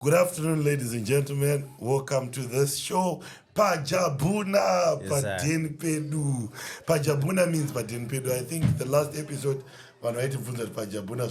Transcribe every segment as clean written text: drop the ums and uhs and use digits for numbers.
Good afternoon, ladies and gentlemen. Welcome to this show. Pajabuna, Yes, sir. Padin Pedu. Pajabuna means Padin Pedu. I think the last episode, when I from that Pajabuna,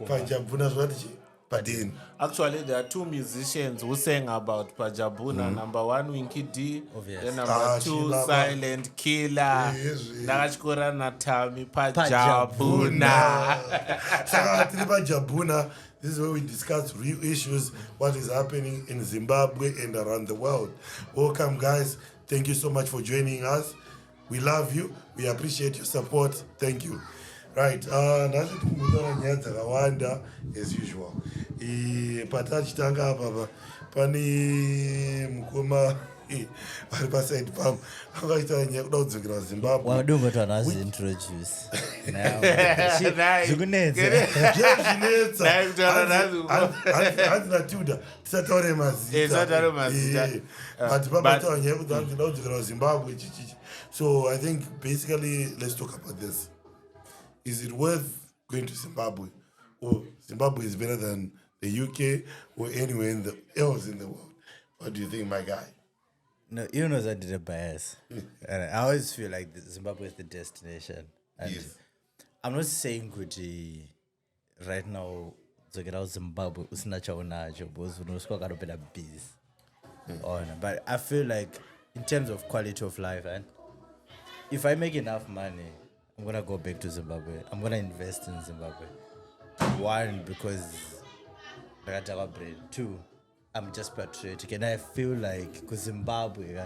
Pajabuna, what is Padin? Actually, there are two musicians who sang about Pajabuna. Number one, Winky D. Obvious. Then number two, Chilaba. Silent Killer. Yes. Nakachikora Natami Pajabuna. Pajabuna. Saka Pajabuna. This is where we discuss real issues, what is happening in Zimbabwe and around the world. Welcome, guys. Thank you so much for joining us. We love you. We appreciate your support. Thank you. Right. Nasi tumudana nyaya dzakawanda as usual. Patachitanga apa pani mukoma vari paside pam akaita nyaya kuda kudzokera Zimbabwe. Wadongo to introduce. Now. Nice. Zukuneze. Handina Tudor tisataure mazita but pabataura nyaya kuti handida kudzokera kuZimbabwe chichichi. So I think basically let's talk about this. Is it worth going to Zimbabwe, or Zimbabwe is better than the UK or anywhere else in the world? What do you think, my guy? No, you know that did a bias. And I always feel like Zimbabwe is the destination. And Yes. I'm not saying kuti right now dzokera Zimbabwe usina chaunacho because unoswa kanopera busy. But I feel like in terms of quality of life, and if I make enough money, I'm gonna go back to Zimbabwe. I'm gonna invest in Zimbabwe. One, because ndakataka brain. Two, I'm just patriotic and I feel like Zimbabwe,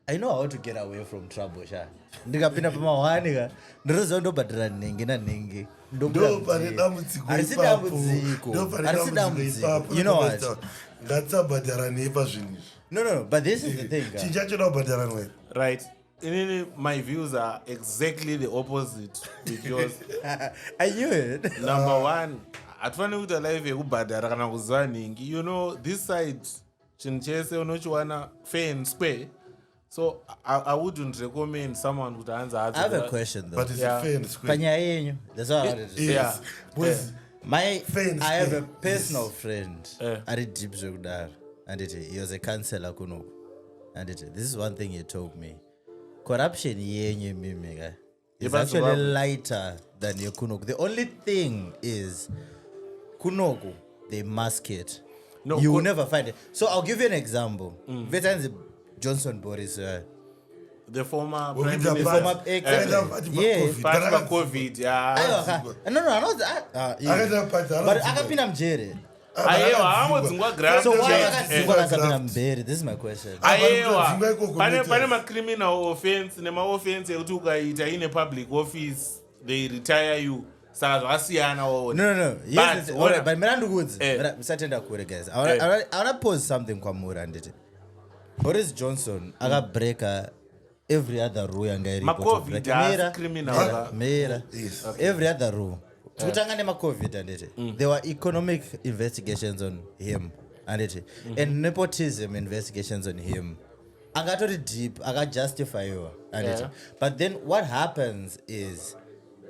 I know how to get away from trouble. Ndikapinda pamahwani ndinoziva ndobhadhara nhengi nanhengi. Ndopane dambudziko ipapo. You know what? Ngatisabhadhara nei pazvinhu izvi. No, but this is the thing. Chichachoda kubhadhara nwena. Right. My views are exactly the opposite with yours. I knew it. Number one, hatifaniri kuita life yekubhadhara kana kuziva nhingi. You know, this side, chinhu chese unochiwana fair and square. So I wouldn't recommend someone who answer. I have a question though. But it's fair and square. Panyaya yenyu. That's all I wanted to say. Yes. With fair and I have a square. personal friend. Yeah. Ari deep zvekudaro. And he was a counselor kunoku. And this is one thing he told me. Corruption yenyu mimi guy is actually lighter than your kunoku. The only thing is kunoku they mask it. No, you will never find it. So I'll give you an example. Veterans Johnson Boris, the former Well, prime with the minister. former Part COVID, yeah. No, I know that. But akapinda mjere. Aiwa, hamodzingwa grant. So why akadzingwa akapinda mjere? This is my question. Aiwa, pane ma-criminal offense nema-offense ekuti ukaita ine public office they retire you. Saka zvakasiyana wowo. No. Yes, But but mirandukudzi. Musatenda kure guys. I want to pose something kwamuri anditi. Boris Johnson akabreaka every other rule yanga iripo. Ma-COVID has criminal. Mera. Yes. Every other rule. Tikutanga nema-COVID anditi. There were economic investigations on him anditi. And nepotism investigations on him. Angatori deep, akajustifyiwa anditi. But then what happens is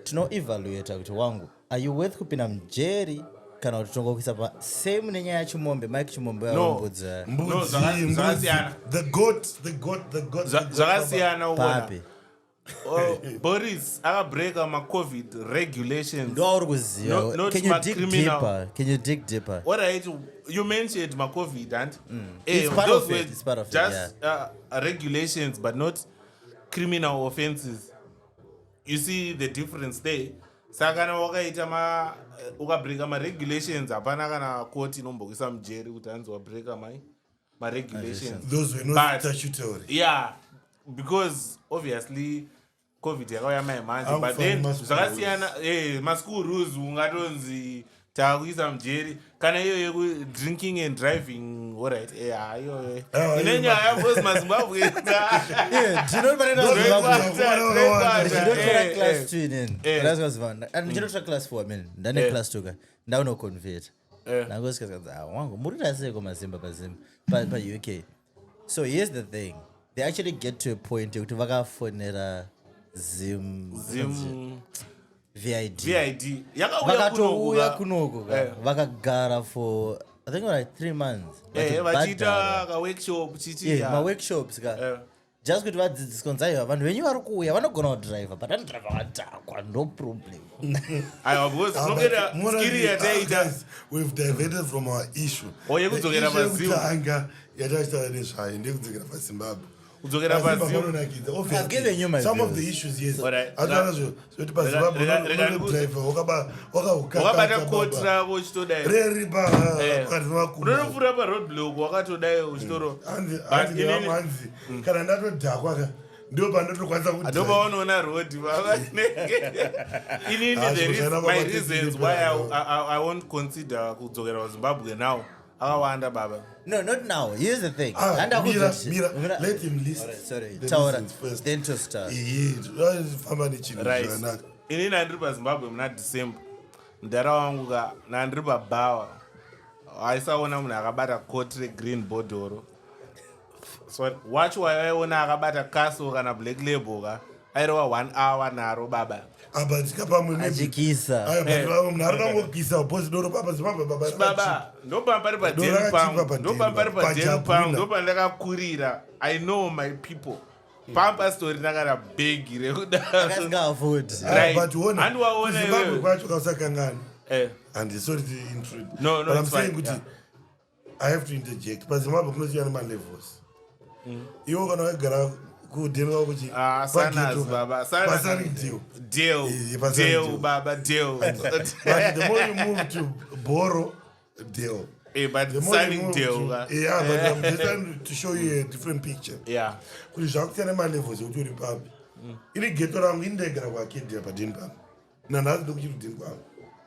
tino-evaluate kuti wangu, are you worth kupinda mjeri kana kuti tongokuisa pa same nenyaya yachimombe Mike Chimombe yawambudza zvakasiyana. The goat. Zvakasiyana uona. papi Boris akabreaka ma-COVID regulations. ndo auri kuziva. Not Can you dig criminal. deeper? Can you dig deeper? Alright, you mentioned ma-COVID and It's part those of it, were it's part of it, just regulations but not criminal offenses. You see the difference there. Saka kana wakaita ukabreaka ma-regulations hapana kana koti inombokuisa mujeri kuti hanzi wabreaka ma-regulations. Those were not statutory. Yeah, because obviously COVID yakauya maimanje, but then zvakasiyana ma-school rules ungatonzi takuisa mujeri kana iyo yeku drinking and driving. Alright, iyoyo ine nyaya because mazimbabwe ndinotora class 2 inini ndinotora class 4 mini ndane class 2 ka ndaunoconvert nangosikazikazi wangu murita seko mazimba pa-UK. So here's the thing, they actually get to a point yekuti vakafonera Zim VID VID vakatouya kunoku vakagara for I think like 3 months. vachiita kaworkshop chichi maworkshops ka just kuti vadzidziswa nzaiva vanhu venyu vari kuuya vanogona kudhiraivha but vanodhiraivha vadhakwa no problem. aiwa because tinogera skiri yataita we've diverted from our issue yekudzokera pazivanga yataita nezvayo ndekudzokera pazimbabwe kudzokera pazimbabwe. I've given you my some views. of the issues yes Alright. zvoti pazimbabwe driver wakabata koti rako uchitodai reripa unonopfuura parodblock wakatodai uchitoro hanzi kana ndatodhakwa ndo pandotokwanisa ndopaunoona rodi inini there is my reasons why I won't consider kudzokera kuzimbabwe now akawanda baba. No, not now. Here's the thing. Mira, let him list. Alright, sorry. The Taura. reasons first. Then to start. Right. Inini nandiri pazimbabwe muna December. Mudhara wangu ka nandiri pabawa. Aisaona munhu akabata koti regreen bodhoro. So wacho waiona akabata Castle kana Black Label ka airova 1 hour naro baba. Ajikisa. Baba, ndopambari padeni pangu, ndopambari padeni pangu, ndopandakakurira. I know my people. Pampa story nakara begi Akasinga afford. And waona iwewe. And sorry to intrude. No, but I'm it's saying fine. I have to interject. But Zimbabwe kunosiya my levels. Iwo kana wagara kudenga kuti sanas baba sanas deal baba deal. But the more you move to Boro, deal. But the more signing deal. Yeah, but I'm just trying to show you a different picture. Yeah. Kuti zvakutiyana my levels kuti uri papi. Ini geto rangu indegara kwakidya padini pangu. Nanhazi ndokuchiri kudini kwangu.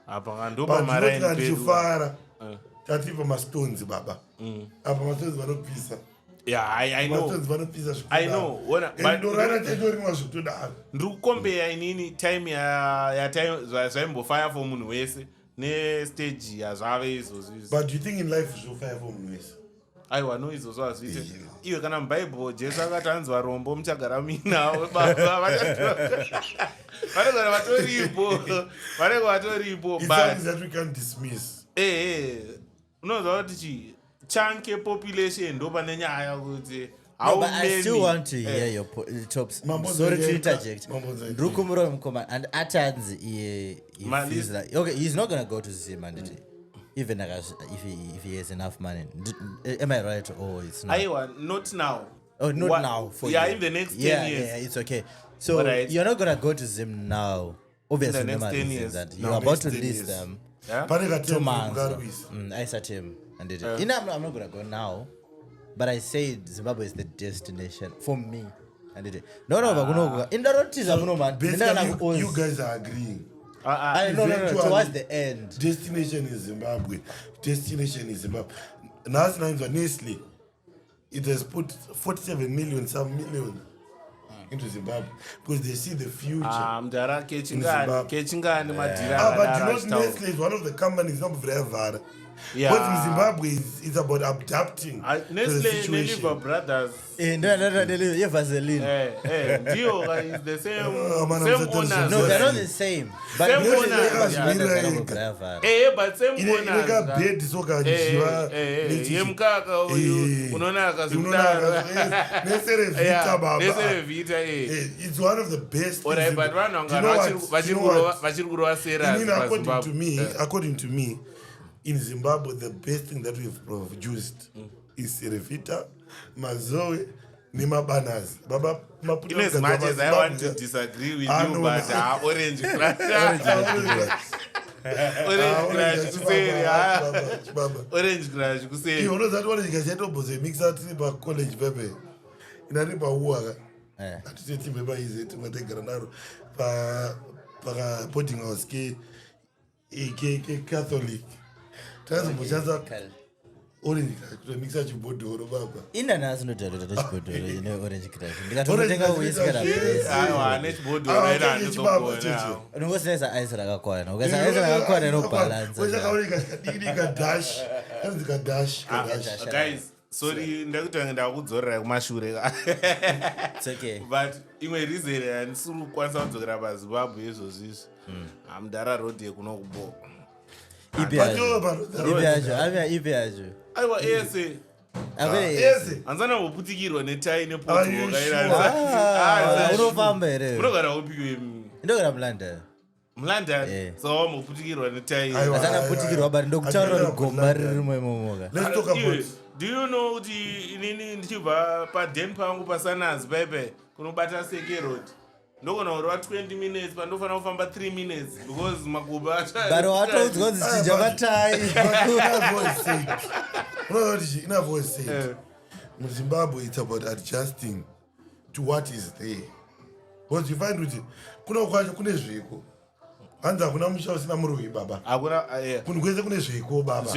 Apa ndopa maraini pedu. Ndichifara. Tatipa mastones baba. Apa mastones vanopisa. Yeah, I know. I know. But ndikukombeya inini time ya time zvaimbofaya for munhu wese nestage yazvave izvozvo. But do you think in life zvofaya for munhu wese? Aiwa no izvozvo hazviite. Iwe kana mubhaibheri Jesu akati hanzi varombo muchagara minawo baba vanogara vatoripo. It's something that we can't dismiss. Unonzwa kuti chi chunky population ndo pane nyaya kuti No, but I still want to hear your tops. Sorry to interject. Rukumuro Mkoma and Atanzi he feels like okay, he's not gonna go to Zim and even like if he has enough money. Am I right or it's not? Not now. Oh, not now. For yeah, you. in the next 10 years. Yeah, it's okay. So you're not gonna go to Zim now. Obviously, in the next 10 years. That you're about to list them. Yeah? 2 months. I said him and did it. I'm not gonna go now. But I said Zimbabwe is the destination for me. And it. No, basically, you guys are agreeing. No. Towards the end. Destination is Zimbabwe. Destination is Zimbabwe. Now, honestly, it has put 47 million, some million into Zimbabwe because they see the future. In Zimbabwe. But Nestle is one of the companies not forever. Yeah. But in Zimbabwe, it's about adapting to the situation. Nestle brothers. No, Vaseline. Dio is the same owners. No, they're not the same. But same owners. But same owners. It's one of the best. According to me, in Zimbabwe, the best thing that we've produced is Revita, Mazoe, Nima Banners. Baba, in as much as I want to disagree with you, but Orange Crush. Orange Crush, you say. You know that one is a mix out of college, baby. In a river, water. At the same time, is it to take Granaro for putting our ski Catholic. Orange crush mixa chibhodhoro baba inanazi nodharo chibhodhoro ine orange crush ndikatotenga uisikana unongosinaisa ice rakakwana ukaisa ice rakakwana inobalansa guys sorry ndakutanga ndakudzorera kumashure but imwe reason handisiri kukwanisa kudzokera pazimbabwe izvozvizvi hamudhara road yekuno kubo ipi yacho aiwa ese hanzana woputikirwa netai nepoto unofamba here unogara upiwe ndogara mulanda mlondon so moputikirwa netai asana putikirwa bari ndokutaura kuti gomba ririmo imomoka Let's talk about do you know kuti inini ndichibva paden pangu pasanazi paipe kunobata seke road ndogona kurova 20 minutes pandofanira kufamba 3 minutes because makuba bari watoudzwa kuti chinja matai in a voice said, in Zimbabwe, it's about adjusting to what is there. Because you find with kuna zveko. Anza kuna musha usina muruhi baba. akuna Kwese kune zveko baba.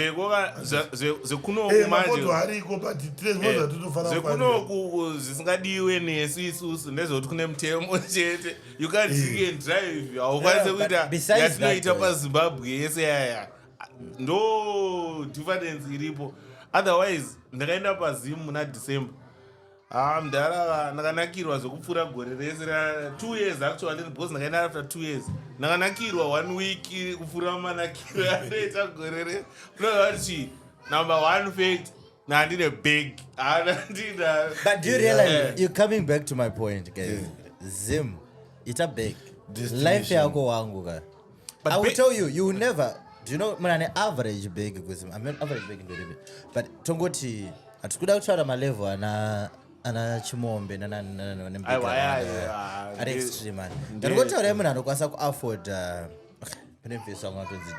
zvekunoku Mapoto hariko but tres moza tutofana zvekunoku zvisingadiwe nesu isusu ndezvekuti kune mutemo chete you can't drink and drive haukwanise kuita yatinoita pazimbabwe yese yaya ndo difference iripo otherwise ndakaenda pazimu muna december mudhara ndakanakirwa zvekupfuura gore rese 2 years actually because ndakaenda after 2 years ndakanakirwa 1 week kupfuura manakiro anoita gore rese unoati number 1 fact nandine big but do you realize you're coming back to my point guys Zim it's a big life yako wangu ka I will tell you you will never do you know mwana average big because I'm an average big ndo ribe but tongoti atikuda kutaura malevel ana chimombe at extreme man ndikotaura munhu anokwanisa kuafford benefits wangatonzi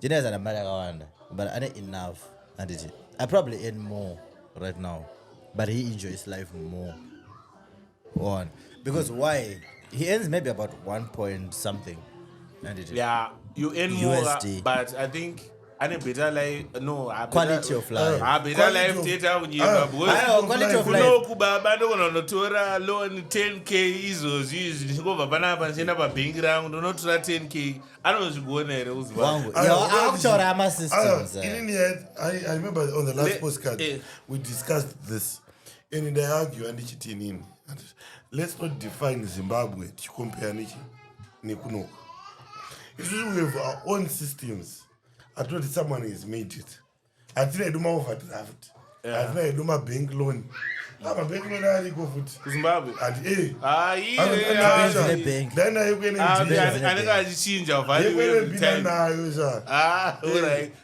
genius ana mari akawanda but ane enough anditi I probably earn more right now but he enjoys life more on because why he earns maybe about 1 point something anditi yeah you earn more USD. but I think ane better life no quality of life better life teta kunyika because quality of life kunoku baba ndogona kunotora loan 10k izvozvi ndichingobva panapa ndichienda pabhengi rangu ndonotora 10k anozvigona here wangu akutaura amasystems I remember on the last postcard we discussed this and I argue andichiti inini let's not define Zimbabwe tichicompare nekunoku. We have our own systems. I thought someone has made it. I think I do my overdraft. I think I do my bank loan. My bank loan I go for Zimbabwe. And then I went and change value every time.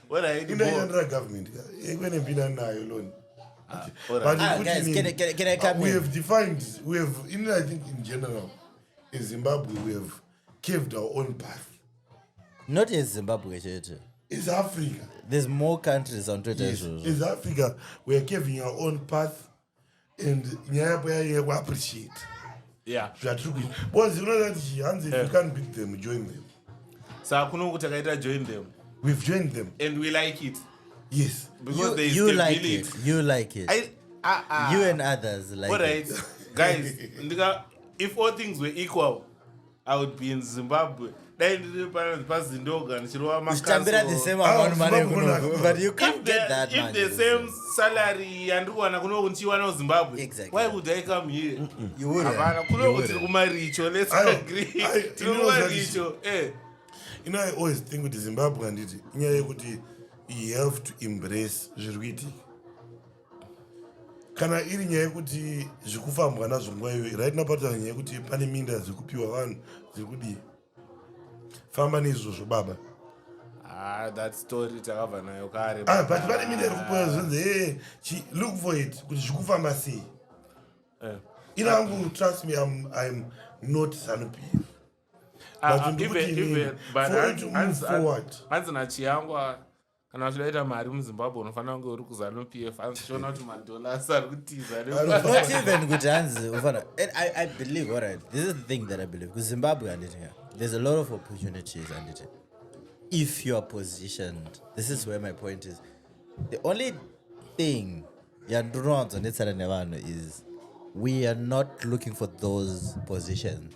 What I in the government. You going to be na loan. But guys, can I come we in? have defined. We have I think in general in Zimbabwe we have carved our own path. Not in Zimbabwe, it's Africa. There's more countries on Twitter. Yes, it's Africa. We are carving our own path, and we appreciate. Yeah. Because you know that if you can't beat them, join them. So join them. We've joined them, and we like it. Yes, because you like it. You like it. You and others like it. Right, guys. If all things were equal, I would be in Zimbabwe. But you can't get that if the same salary and Zimbabwe, exactly. Why would I come here? You wouldn't. Let's agree. You know, I always think with Zimbabwe and you have to embrace zvirikuitika. Kana iri nyaya yekuti zvikufambwa nazvo nguva iyoyo right now patana nyaya yekuti pane minda zvikupiwa vanhu zvirikudii famba neizvozvo baba that story takabva nayo kare but pane minda iri kupiwa zvinzi look for it kuti zvikufamba sei inangu trust me I'm not Zanu-PF but for it to move forward hanzi nachiyangwa kana uchidaita mari muZimbabwe unofanira kunge uri kuZanu-PF hanzichiona kuti madollars ari kutiza not even kuti hanzi I believe alright this is the thing that I believe because Zimbabwe and there's a lot of opportunities and if you are positioned this is where my point is the only thing is we are not looking for those positions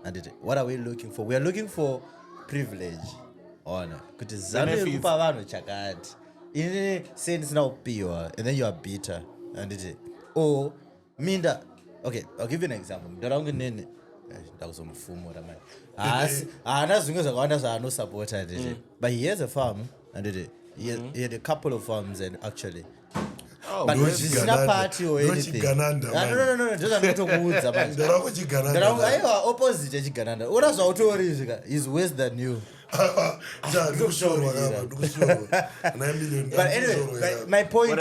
and what are we looking for? We are looking for privilege honor kuti Zanu ikupa vanhu chakati ini sense na upiwa and then you are bitter and minda okay I'll give you an example ndarangu nene ndakuzomufumura manje haana zvimwe zvakawanda zvaanosupporta nditi but he has a farm anditi he had a couple of farms and actually but zvisina party or anything no ndozvanotokuudza aiwa opposite echigananda ura zvautori zvika is worse than you. But anyway, my point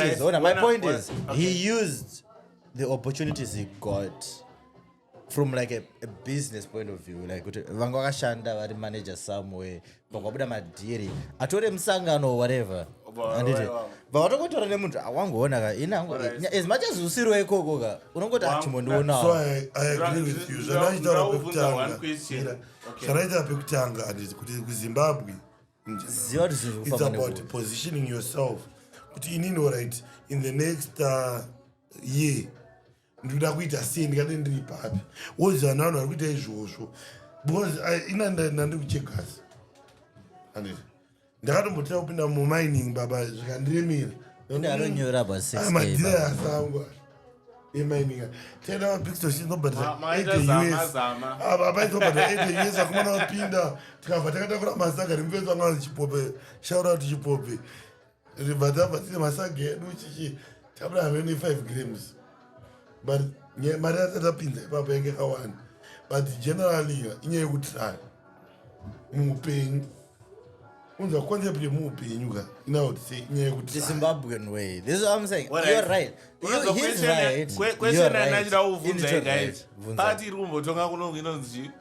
is, he used the opportunities he got from like a business point of view, like vanga vakashanda vari manager somewhere vakabuda madhiri atore musangano or whatever vakatongotora nemunhu awangoona ka as much as usiriwo ikoko ka unongoti achimondionawo. So I agree with you. Zvanaita pekutanga handiti kuti kuZimbabwe it's about positioning yourself kuti inini alright in the next year ndinoda kuita sei ndikade ndiri papi woziva navanhu vari kuita izvozvo because inandiri kuchekasi handiti ndakatombotira kupinda mumining baba zvikandiremera madhira asangu emining tena mapixtos inobhadhira 8 US akumana wapinda tikabva takatakura masaga rimufenzi wanga chipope shout chipope ribva tine masaga edu chichi tabuda 5 grams but mari asati apinza ipapo yange kawanda but generally inyaya yekutry muupenyu unza concept yemuupenyu ka inaoti sei inyaya yekutry Zimbabwean way. This is what I'm saying. You're right. He's right. Question anachida uvunza guys. Party iri kumbotonga kuno inonzi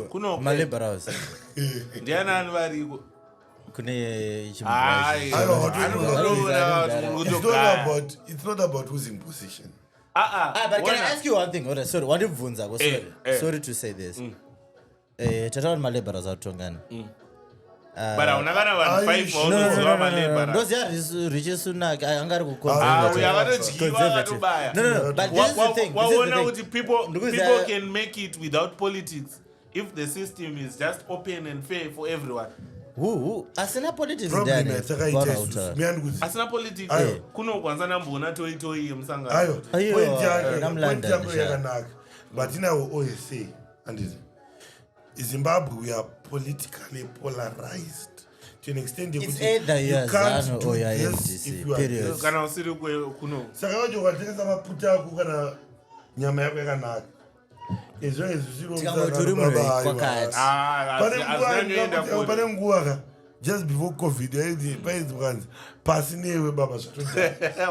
kuno maliberals ndianani variko kune it's not about who's in position. But can I ask you one thing? Sorry, what if Vunza? Sorry to say this. Tatawa maliberals atongana. But unakana vanhu 5 vaunoziva maliberals. Ndoziva Rishi Sunak angari kuconservative. No, but this is the thing. Waona kuti people can make it without politics if the system is just open and fair for everyone. Asina politics ndani asina politics kuno kwanza nambona toyi yemusangano ayo point yangu yakanaka but inawo OSA and in Zimbabwe we are politically polarized to an extent it's either you can't do this if you are kana usiri kuno saka wacho kwatengesa maputa ako kana nyama yako yakanaka ezvo pane nguva ka just before covid paidzi kwanzi pasi newe baba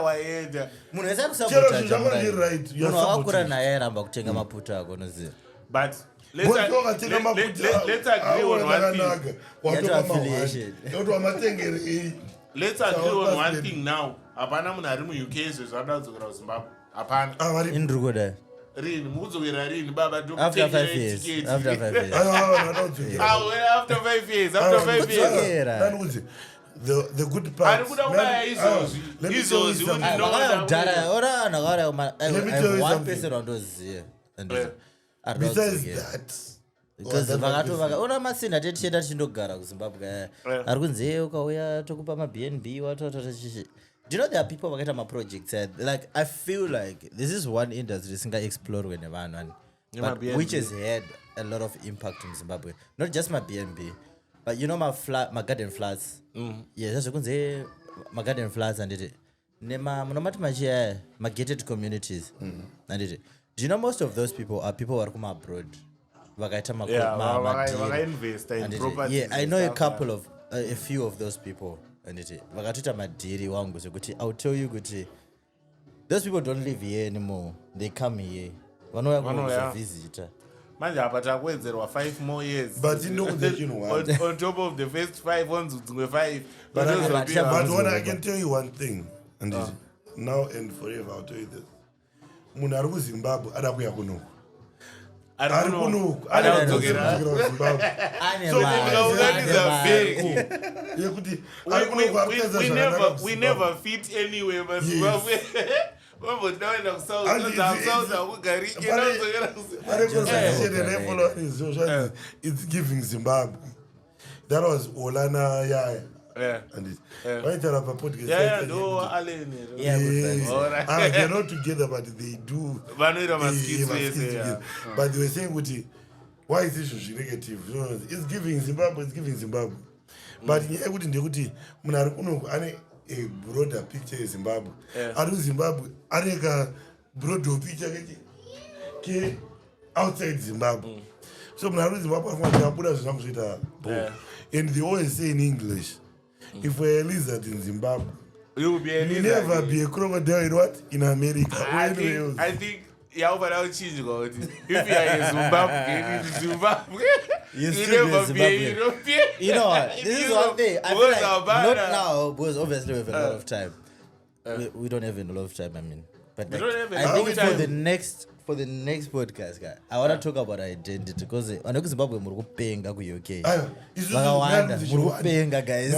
waenda munhu wese akusamunhu wakakura naye airamba kutenga maputa ako noziva but let's agree on one thing now. Hapana munhu ari muuk zvezvada kudzokera kuZimbabwe hapana indrukoda rini mukudzokera rini baba after 5 years the good part ari kuda kubaya izvozvi one person wandoziva besides that because vakaona masina tetichenda tichindogara kuZimbabwe ari kunzi ukauya tokupa mabnb watotochichi. Do you know there are people vakaita maprojects like I feel like this is one industry singaexplore nevanhu which has had a lot of impact in Zimbabwe, not just my BNB but you know my garden flats. Yes, zvakunzi magarden flats anditi munomati machia gated communities anditi. Do you know most of those people are people vari kumabroad vakaita invest in property. Yeah, I know a few of those people anditi vakatoita madhiri wangu zvekuti I'll tell you kuti those people don't live here anymore, they come here vanouya kuzovisita manje apa takuwedzerwa 5 more years but on top of the first 5 onzi dzimwe 5 but I can tell you one thing and now and forever I'll tell you this. Munhu ari kuZimbabwe ada kuya kunoku ari kunoku ada kudzokera kuZimbabwe we never fit anywhere but Zimbabwe wambotaenda kusouth akugariki it's giving Zimbabwe. That was Olana Yaya And it's why there are podcast. No, Alan. Yeah, good friends. Alright. They're not together, but they do. Vanoita They maskits have vese, skits yeah. together. But they were saying, why is this negative? You know, it's giving Zimbabwe, But in Ekuti ndekuti munhu ari kuno ane a broader picture yeZimbabwe. Ari kuZimbabwe ane ka broader picture ke outside Zimbabwe. So munhu ari kuZimbabwe ari kubuda zvinhu zvakuzoita bo. And they always say in English, if we're a lizard in Zimbabwe, You will be a you lizard. never be a crocodile in what? In America. I think yeah, but I'll change about it. If you are in Zimbabwe, You you still be never be a Zimbabwean. European. You know what? This is one thing. I feel like not now, because obviously we have a lot of time. We don't have a lot of time. I mean, but We like, don't have a I lot think of for time. the next podcast, guy, I want to talk about identity because when you Zimbabwe, muri kupenga ku UK. Vakawanda, muri kupenga, guys.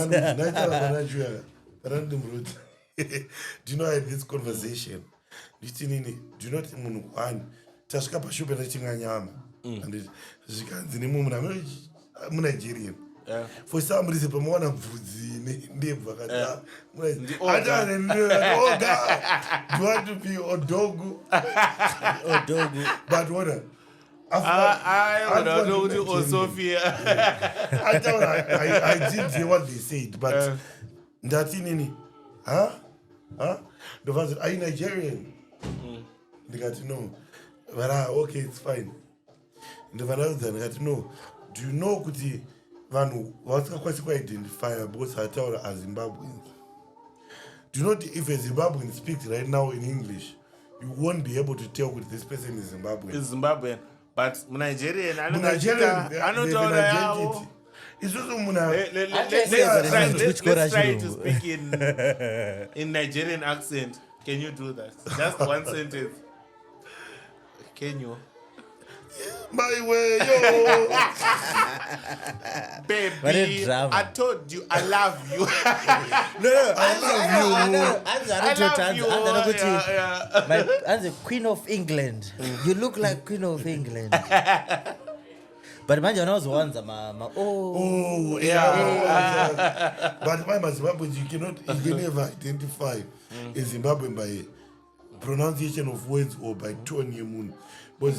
Do you know I had this conversation? Do you know munhu one tasvika pashope ndachinga nyama and zvikanzi nemunhu muNigerian. For some reason pamawana bvudzi ndebvu akati oh God, do you want to be Odogu? Odogu. But what? I don't know to Sophia. I didn't hear what they said, but ndati nini? Huh? The first, are you Nigerian? Ndikati no. But okay, it's fine. Ndivanaudza ndikati no. Do you know kuti vanhu vasingakwanisi kuidentify because hataura as Zimbabweans? Do you know if a Zimbabwean speaks right now in English, you won't be able to tell that this person is Zimbabwean. Is Zimbabwean, but Nigerian. Nigerian identity. It's also let's try to speak in Nigerian accent. Can you do that? Just one sentence. Can you? My way, yo. Baby, I told you I love you. I'm the Queen of England. You look like Queen of England. But imagine I was once mama. Oh, yeah. But my Zimbabwe, you can never identify a Zimbabwean by pronunciation of words or by tone your moon. But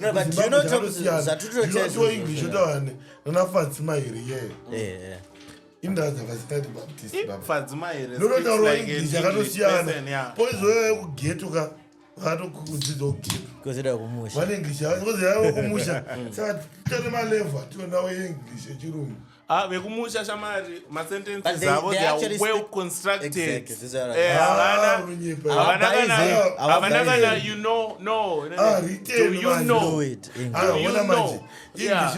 no, but you know English, you don't yeah. In that Baptist Baptist. No, English, I don't because it was one English, I was English. Vekumusha shamari masentences But avo they are actually well speak- constructed. Exactly, this is what I- Havana kana you know no. Do you know? Do it. Do you know? Yeah.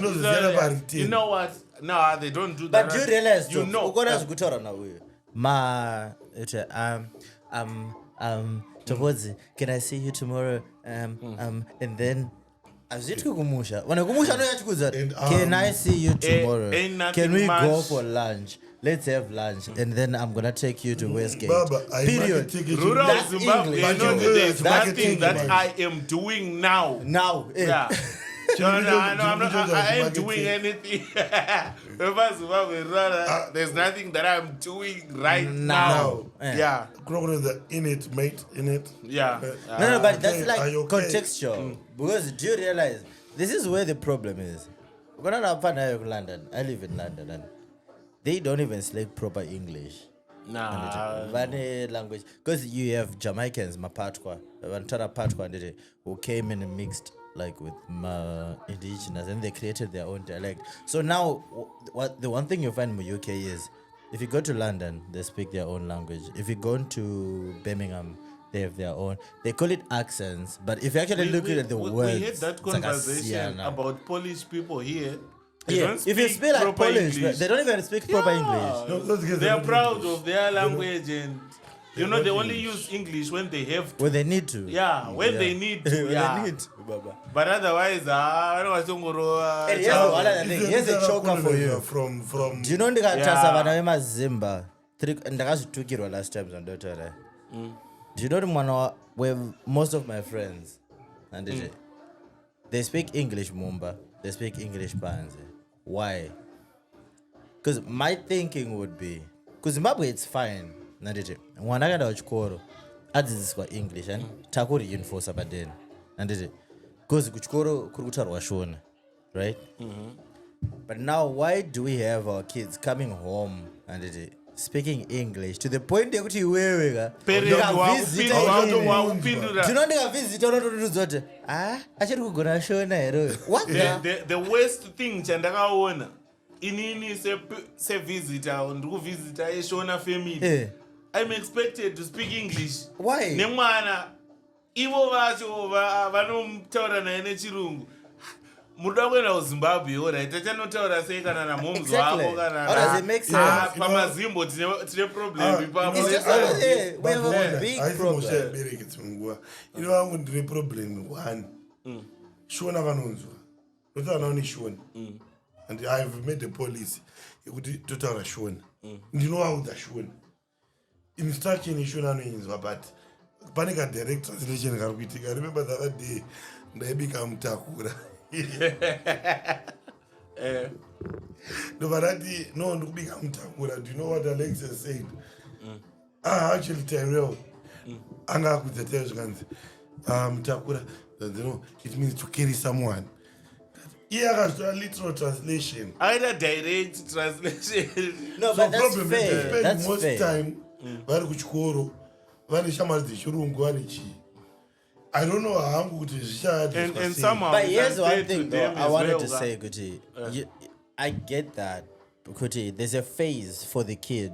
You know what? No, they don't do that. But do you realize you know? ukona now ma Tokodzi, can I see you tomorrow? And then azvithi kumusha. Vana kumusha anoyachikudza. Can I see you tomorrow? Can we go for lunch? Let's have lunch, and then I'm gonna take you to Westgate. Baba, Period. Rural That's Zimbabwe, English. you know, there's That's nothing English. that I am doing now. Now, Yeah. No, I'm not. I ain't marketing. doing anything. There's nothing that I'm doing right now. Yeah. In it, mate, in it. Yeah. No, but that's okay, like are you okay? contextual. Because do you realize this is where the problem is? We're not up in London. I live in London, and they don't even speak proper English. Nah. Vane language, because you have Jamaicans, Mapatwa, who came in and mixed like with indigenous, and they created their own dialect. So now, what the one thing you find in the UK is, if you go to London, they speak their own language. If you go to Birmingham, they have their own. They call it accents, but if you actually look at the words, we had that it's like a conversation Siena. about Polish people here. They Yeah, don't if you speak like proper Polish, English. they don't even speak proper English. No, those guys They are are not proud English. of their language, and they only use English when they have to. When they need to. Yeah, when they need to. When Yeah. they need to, Baba. But otherwise, I don't want And here's a choker for you. From Do you know Yeah. ndikatasa vana vemazimba ndakazvitukirwa last time zvandotaura. Do you know mwana where most of my friends and they speak English Mumba, they speak English Panzi. Why? Because my thinking would be, because Zimbabwe it's fine. Nanditi, mwana akaenda kuchikoro adzidziswa English and takuri reinforce padeni. Nanditi, because kuchikoro kuri kutaurwa Shona, right? But now why do we have our kids coming home and speaking English to the point yekuti iwewe ka ndikavhizita unototudzwa kuti achiri kugona Shona here. What the worst thing chandakaona inini sevisitor ndikuvhizita eShona family I'm expected to speak English. Why? Nemwana ivo vacho vanotaura naye nechirungu. Muda kuenda kuZimbabwe alright tachanotaura sei kana namhomzi wako kana pamazimbo tine problem ipapo. We have a big problem. Vangu ndine problem one. Shona vanonzwa notaura navo neShona and I have made the policy yekuti totaura Shona ndinovaudza Shona instruction yeShona anoinzwa but pane ka direct translation kari kuitika. I remember the other day ndaibika mutakura ndovarati no ndikubika mutakura. Do you know what Alexis said? Actually Tyrell anga akudza Tyrell zvikanzi mutakura, it means to carry someone. Akazvita literal translation. Either direct translation. No, So but that's problem fair. is they spend That's most fair. time vari kuchikoro vane shamwari dzechirungu vari chii. I don't know hangu kuti zvichaadviswa And sei. somehow But here's it's one unfair thing to though them I as wanted well, to that- say, Kuti, I get that. Kuti, there's a phase for the kid,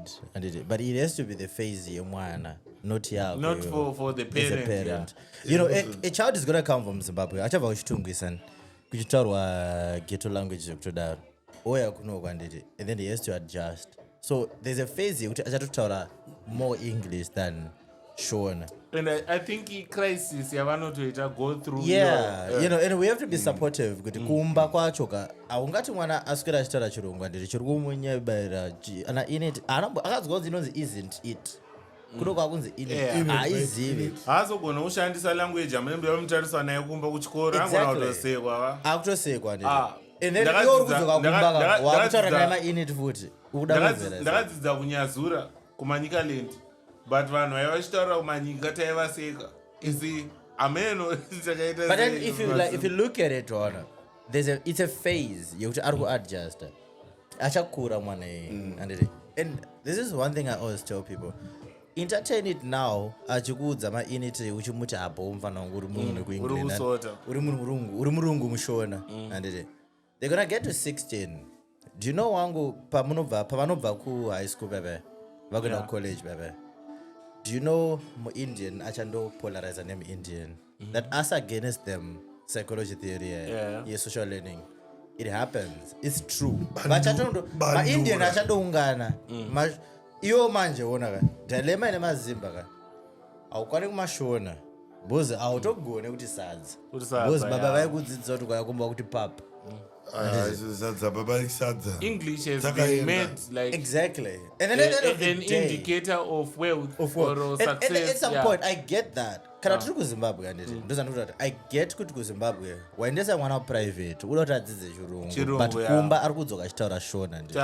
but it has to be the phase yemwana, not yako. Not for the As a parent. parent. You know, a child is gonna come from Zimbabwe. Achava kuchitungisa kuchitaurwa ghetto language zvekutodaro. Oya kunoko anditi, and then he has to adjust. So there's a phase yekuti achatotaura more English than Shona. And I think crisis yavanotoita go through. Yeah, you know, and we have to be supportive. Kuti kumba kwacho ka aungati mwana aswera achitaura chirungu anditi chiri kumunyabaira ana init akadzwa kuti inonzi isn't it. Kudoko akunzi init. Haizivi. haazogona kushandisa language amunenge vamutariswa naye kumba kuchikoro angona kutosekwa Akutosekwa anditi. And then Ndakadzidza- iwe uri kudzoka kumba ndaka- wakutaura ndakadzidza- naye init futi. Ukudamuzera. ndakadzidza kunyazura kumanyika land but vanhu vaiva vachitaura kumanyika taivaseka isi ameno takaita. But then if you look at it, it's a phase yekuti ari kuadjust. Achakura mwana anditi. And this is one thing I always tell people. Entertain it now achikuudza mainiti uchimuti apo umfana wangu uri munhu nekuengland uri murungu mushona anditi they're gonna get to 16. Do you know wangu pavanobva kuhigh school bebe vakuenda kucollege bebe, do you know muIndian achandopolariza nemuIndian that us against them psychology theory social learning it happens, it's true. Maindian achandoungana iwo manje ona ka dilema ine mazimba ka aukwani kumashona bozi autogone kuti sadza bozi baba vaikudzidzisa kuti kwayakomba kuti papa sadza baba sadza. English has been made like exactly and then an indicator of wealth or success. And at some point I get that. Kana tiri kuZimbabwe anditi ndozvanoti I get kuti kuZimbabwe waendesa mwana private uda kuti adzidze chirungu but kumba ari kudzoka achitaura Shona nditi.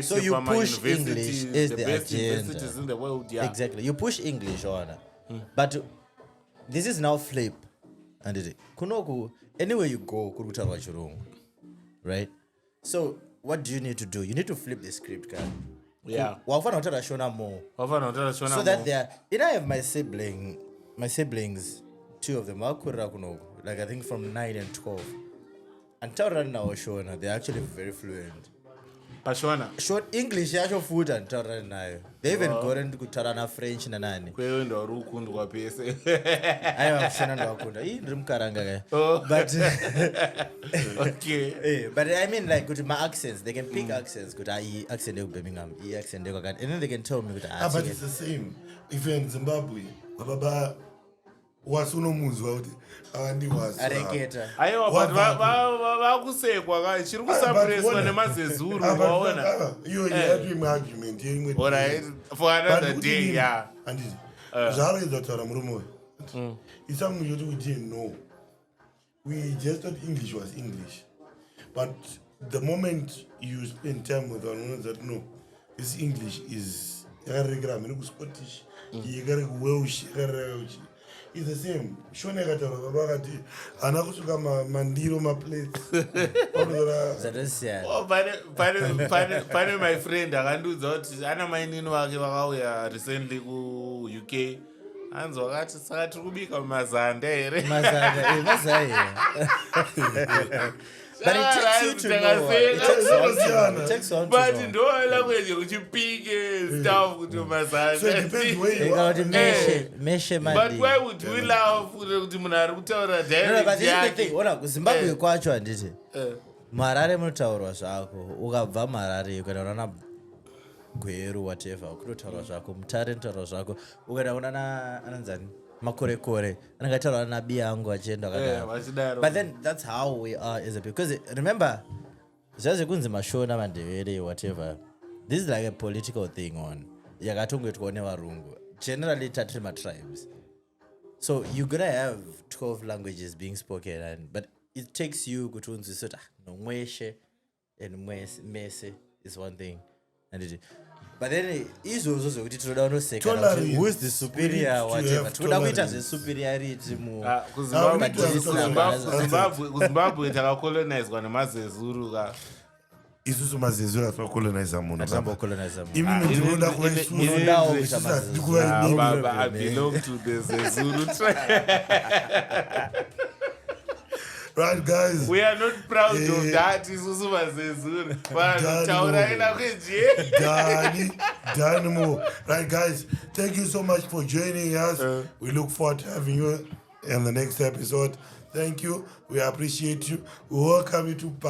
So you push English as the agenda in the world, exactly you push English on but this is now flip anditi kunoku anywhere you go kuri kutaurwa chirungu right. So what do you need to do? You need to flip the script card. Wafana kutaura Shona more so that they are. I have my siblings, 2 of them wakurira kunoku like I think from 9 and 12 and taura nawo Shona they're actually very fluent. Short English yacho futa and taura nayo they even gotten kutaura na French na nani kweyo ndori ukundwa pese aiwa Shona ndawakunda ndiri mukaranga ka but okay but I mean like kuti my accents they can pick accents kuti accent yeku-Birmingham accent yekwakati and then they can tell me kuti but it's the same if you're in Zimbabwe baba wasunomuzwa kuti awandiwasa areketa aiwa but vakusekwa ka chiri kusapureswa nemazezuru waona iyo yatimwe argument yeimwe alright for another day handiti zvaarikuedza kutaura murume uyu it's something you didn't know. We just thought English was English, but the moment you spend time with one another, no, this English is Scottish, Welsh, it's the same. Shone kataura baba kati ana kusuka mandiro ma plates. Zadasiyana. Oh, pane my friend akandiudza kuti ana mainini vake vakauya recently ku-UK anzi wakati saka tiri kubika mazanda here Mazanda. But it takes you to know. It takes one to but know. ndo language yekuchipike stuff kuti So it depends where you are. Meshe but why would we love kuti munhu ari kutaura No, but dialect this is the yake thing. Ona kuZimbabwe kwacho handiti. Marare munotaurwa zvako. Ukabva Marare ukaenda kunana Gweru whatever. Kunotaurwa zvako. Mutare munotaurwa zvako. Ukaenda kunana ananzani makorekore. Anenge taurwa nabi angu achienda akadaro. But then that's how we are as a people. Because remember, zvazi kunzi mashona mandevere whatever. This is like a political thing on. Yakatongoitwa nevarungu. Generally tatiri tribes. So you're gonna have 12 languages being spoken, but it takes you to sort of no mweshe and mese is one thing, but then is also who is the superior whatever. The superiority more. kuZimbabwe takakolonizwa nemazezuru ka. Isusu mazezuru atakakoloniza munhu. Colonizer. Imini ndinoda kuva I belong to the Zezuru tribe. Right, guys. We are not proud of that. Isusu mazezuru. Dynamo. Right, guys. Thank you so much for joining us. We look forward to having you in the next episode. Thank you. We appreciate you. We welcome you to